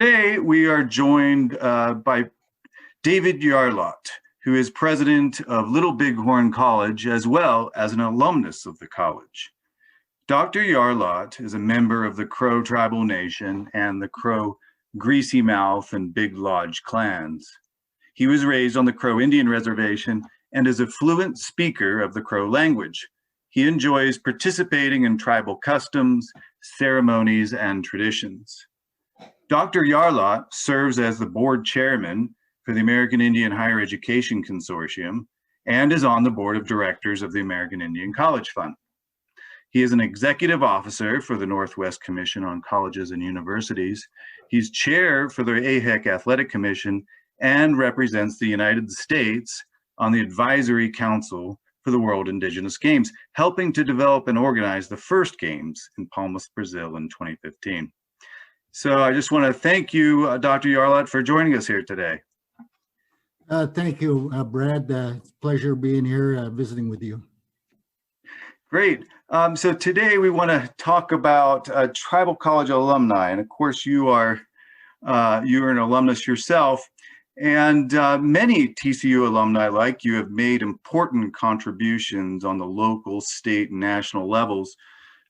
Today, we are joined by David Yarlott, who is president of Little Bighorn College, as well as an alumnus of the college. Dr. Yarlott is a member of the Crow Tribal Nation and the Crow Greasy Mouth and Big Lodge clans. He was raised on the Crow Indian Reservation and is a fluent speaker of the Crow language. He enjoys participating in tribal customs, ceremonies, and traditions. Dr. Yarlott serves as the board chairman for the American Indian Higher Education Consortium and is on the board of directors of the American Indian College Fund. He is an executive officer for the Northwest Commission on Colleges and Universities. He's chair for the AIHEC Athletic Commission and represents the United States on the Advisory Council for the World Indigenous Games, helping to develop and organize the first games in Palmas, Brazil in 2015. So I just want to thank you, Dr. Yarlott, for joining us here today. Thank you, Brad. It's a pleasure being here, visiting with you. Great. So today we want to talk about tribal college alumni, and of course you are an alumnus yourself, and many TCU alumni like you have made important contributions on the local, state, and national levels.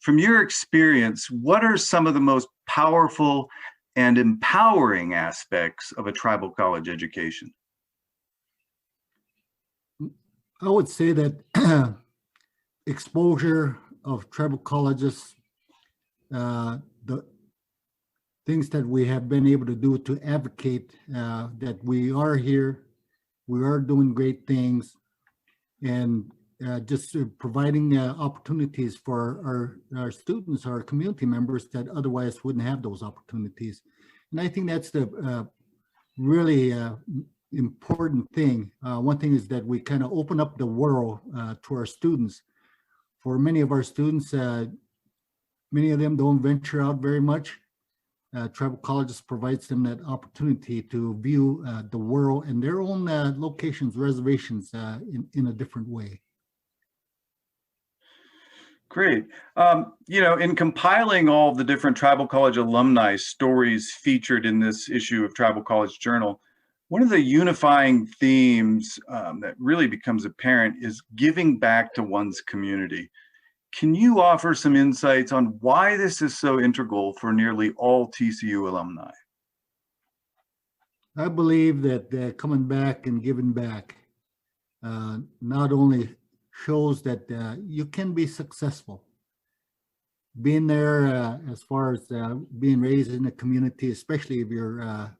From your experience, what are some of the most powerful and empowering aspects of a tribal college education? I would say that exposure of tribal colleges, the things that we have been able to do to advocate that we are here, we are doing great things, and just providing opportunities for our students, our community members that otherwise wouldn't have those opportunities. And I think that's the really important thing. One thing is that we kind of open up the world to our students. For many of our students, many of them don't venture out very much. Tribal colleges provides them that opportunity to view the world and their own locations, reservations in a different way. Great. In compiling all the different tribal college alumni stories featured in this issue of Tribal College Journal, one of the unifying themes that really becomes apparent is giving back to one's community. Can you offer some insights on why this is so integral for nearly all TCU alumni? I believe that coming back and giving back not only shows that you can be successful. Being there as far as being raised in a community, especially if you're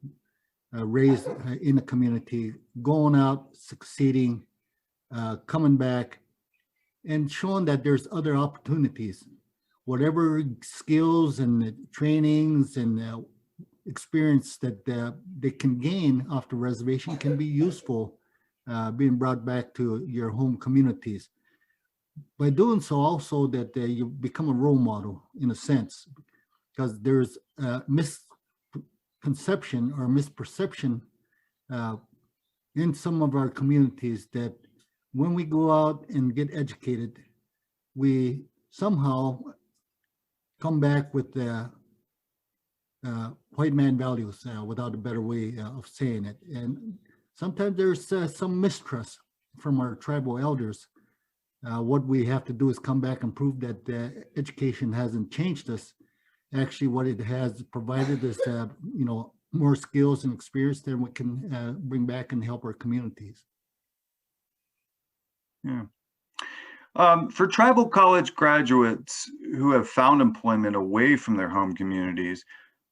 raised in a community, going out, succeeding, coming back, and showing that there's other opportunities. Whatever skills and trainings and experience that they can gain off the reservation can be useful being brought back to your home communities. By doing so, also that you become a role model in a sense, because there's misconception or misperception in some of our communities that when we go out and get educated, we somehow come back with the white man values, without a better way of saying it. And sometimes there's some mistrust from our tribal elders. What we have to do is come back and prove that education hasn't changed us. Actually, what it has provided is, more skills and experience that we can bring back and help our communities. Yeah. For tribal college graduates who have found employment away from their home communities,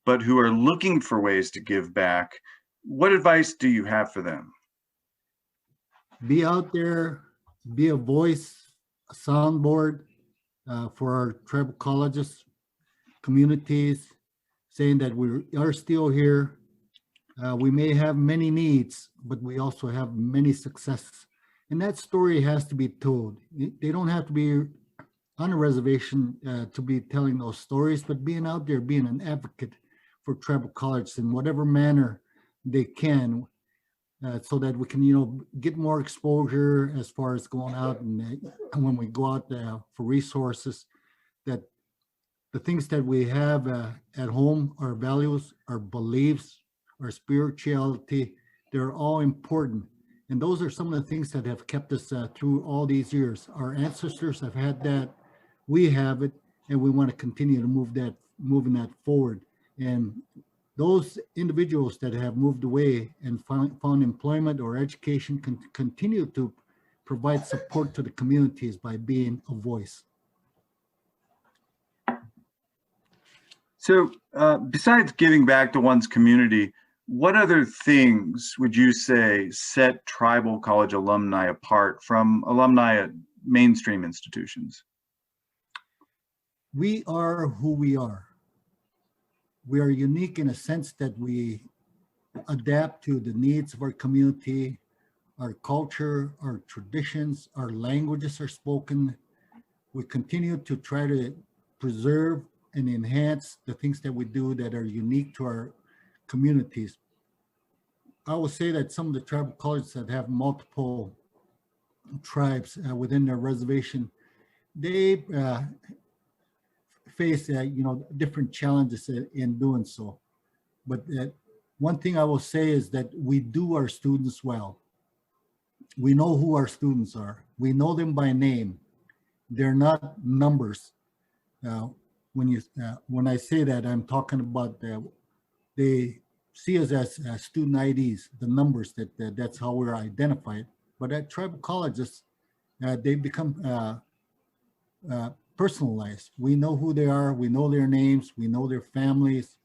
but who are looking for ways to give back, what advice do you have for them? Be out there, be a voice, a soundboard for our tribal colleges, communities, saying that we are still here. We may have many needs, but we also have many successes. And that story has to be told. They don't have to be on a reservation to be telling those stories, but being out there, being an advocate for tribal colleges in whatever manner they can, so that we can, get more exposure as far as going out and when we go out for resources, that the things that we have at home, our values, our beliefs, our spirituality, they're all important. And those are some of the things that have kept us through all these years. Our ancestors have had that, we have it, and we want to continue to moving that forward. And those individuals that have moved away and found employment or education can continue to provide support to the communities by being a voice. So besides giving back to one's community, what other things would you say set tribal college alumni apart from alumni at mainstream institutions? We are who we are. We are unique in a sense that we adapt to the needs of our community, our culture, our traditions, our languages are spoken. We continue to try to preserve and enhance the things that we do that are unique to our communities. I will say that some of the tribal colleges that have multiple tribes within their reservation, they face different challenges in doing so. But one thing I will say is that we do our students well. We know who our students are. We know them by name. They're not numbers. When I say that, I'm talking about they see us as student IDs, the numbers that's how we're identified. But at tribal colleges, they become personalized. We know who they are. We know their names. We know their families.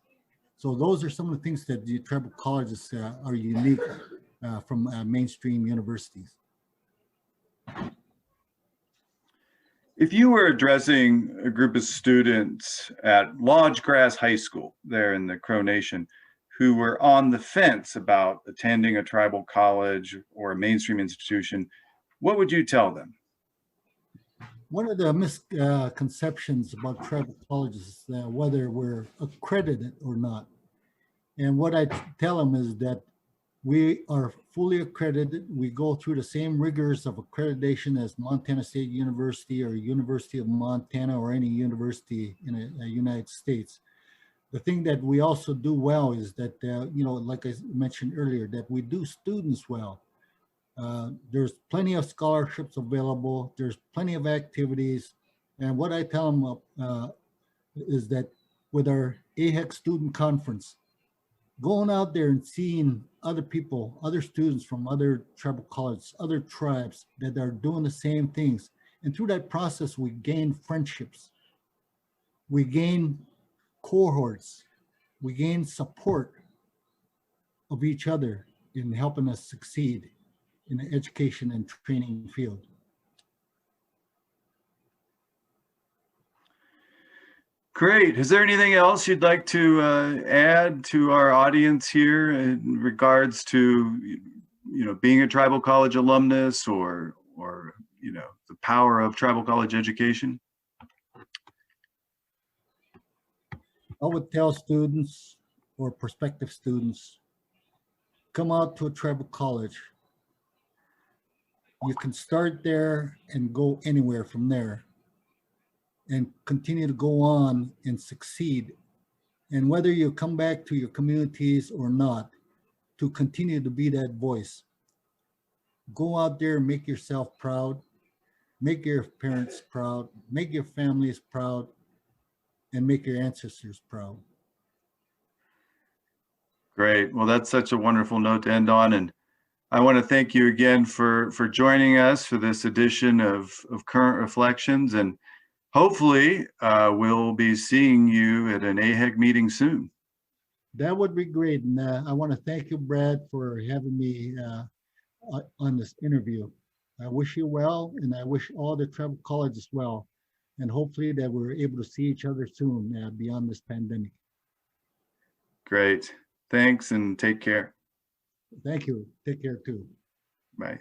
So those are some of the things that the tribal colleges are unique from mainstream universities. If you were addressing a group of students at Lodge Grass High School there in the Crow Nation who were on the fence about attending a tribal college or a mainstream institution, what would you tell them? One of the misconceptions about tribal colleges is whether we're accredited or not. And what I tell them is that we are fully accredited. We go through the same rigors of accreditation as Montana State University or University of Montana or any university in the United States. The thing that we also do well is that, like I mentioned earlier, that we do students well. There's plenty of scholarships available. There's plenty of activities. And what I tell them is that with our AIHEC student conference, going out there and seeing other people, other students from other tribal colleges, other tribes that are doing the same things. And through that process, we gain friendships. We gain cohorts. We gain support of each other in helping us succeed in the education and training field. Great. Is there anything else you'd like to add to our audience here in regards to, being a tribal college alumnus or the power of tribal college education? I would tell students or prospective students, come out to a tribal college. You can start there and go anywhere from there and continue to go on and succeed. And whether you come back to your communities or not, to continue to be that voice. Go out there and make yourself proud, make your parents proud, make your families proud, and make your ancestors proud. Great. Well, that's such a wonderful note to end on. And I want to thank you again for joining us for this edition of Current Reflections. And hopefully we'll be seeing you at an AIHEC meeting soon. That would be great. And I want to thank you, Brad, for having me on this interview. I wish you well, and I wish all the tribal colleges well. And hopefully that we're able to see each other soon beyond this pandemic. Great. Thanks and take care. Thank you. Take care too. Bye.